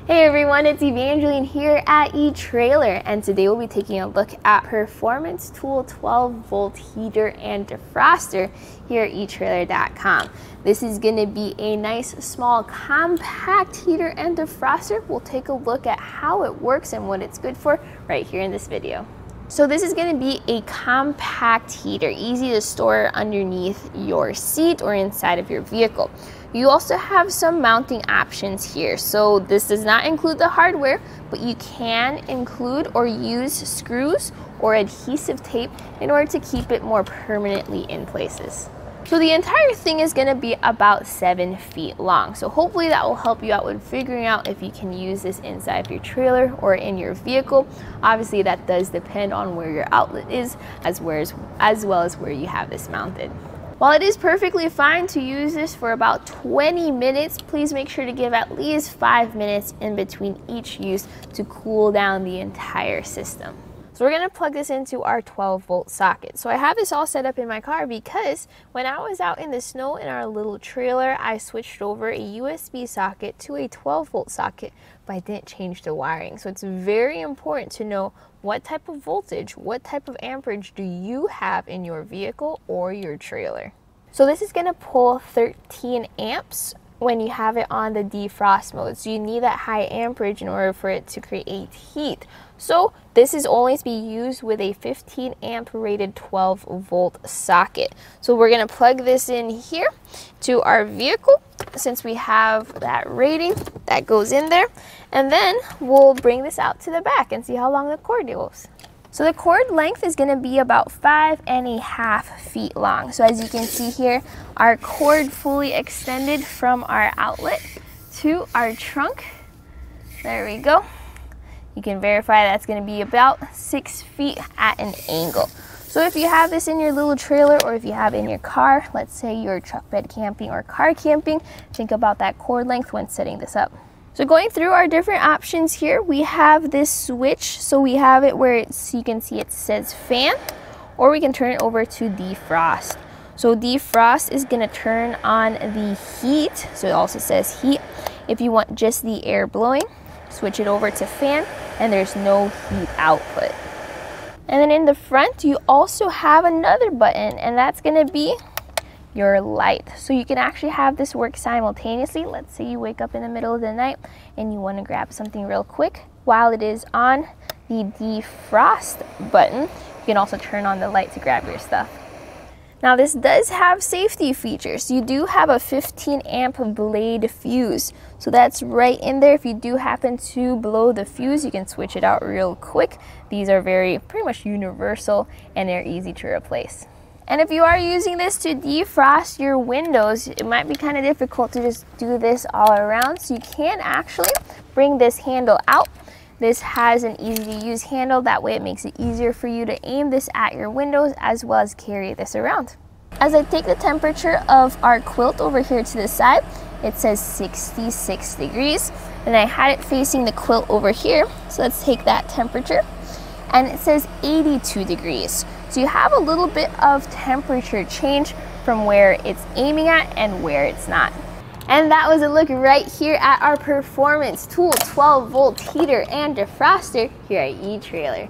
Hey everyone, it's Evangeline here at eTrailer, and today we'll be taking a look at Performance Tool 12-volt heater and defroster here at etrailer.com. This is going to be a nice, small, compact heater and defroster. We'll take a look at how it works and what it's good for right here in this video. So this is going to be a compact heater, easy to store underneath your seat or inside of your vehicle. You also have some mounting options here. So this does not include the hardware, but you can include or use screws or adhesive tape in order to keep it more permanently in places. So the entire thing is going to be about 7 feet long. So hopefully that will help you out with figuring out if you can use this inside of your trailer or in your vehicle. Obviously that does depend on where your outlet is as well as where you have this mounted. While it is perfectly fine to use this for about 20 minutes, please make sure to give at least 5 minutes in between each use to cool down the entire system. So we're going to plug this into our 12-volt socket. So I have this all set up in my car because when I was out in the snow in our little trailer, I switched over a USB socket to a 12-volt socket, but I didn't change the wiring. So it's very important to know what type of voltage, what type of amperage do you have in your vehicle or your trailer. So this is going to pull 13 amps when you have it on the defrost mode. So you need that high amperage in order for it to create heat. So this is only to be used with a 15 amp rated 12-volt socket. So we're going to plug this in here to our vehicle since we have that rating that goes in there. And then we'll bring this out to the back and see how long the cord goes. So the cord length is going to be about 5.5 feet long. So as you can see here, our cord fully extended from our outlet to our trunk. There we go. You can verify that's going to be about 6 feet at an angle. So if you have this in your little trailer or if you have it in your car, let's say you're truck bed camping or car camping, think about that cord length when setting this up. So going through our different options here, we have this switch. So we have it where you can see it says fan, or we can turn it over to defrost. So defrost is going to turn on the heat. So it also says heat. If you want just the air blowing, switch it over to fan, and there's no heat output. And then in the front, you also have another button, and that's going to be your light. So you can actually have this work simultaneously. Let's say you wake up in the middle of the night and you want to grab something real quick. While it is on the defrost button, you can also turn on the light to grab your stuff. Now this does have safety features. You do have a 15 amp blade fuse. So that's right in there. If you do happen to blow the fuse, you can switch it out real quick. These are pretty much universal, and they're easy to replace. And if you are using this to defrost your windows, it might be kind of difficult to just do this all around. So you can actually bring this handle out. This has an easy to use handle. That way it makes it easier for you to aim this at your windows as well as carry this around. As I take the temperature of our quilt over here to the side, it says 66 degrees. And I had it facing the quilt over here. So let's take that temperature. And it says 82 degrees. So you have a little bit of temperature change from where it's aiming at and where it's not. And that was a look right here at our Performance Tool 12-volt heater and defroster here at eTrailer.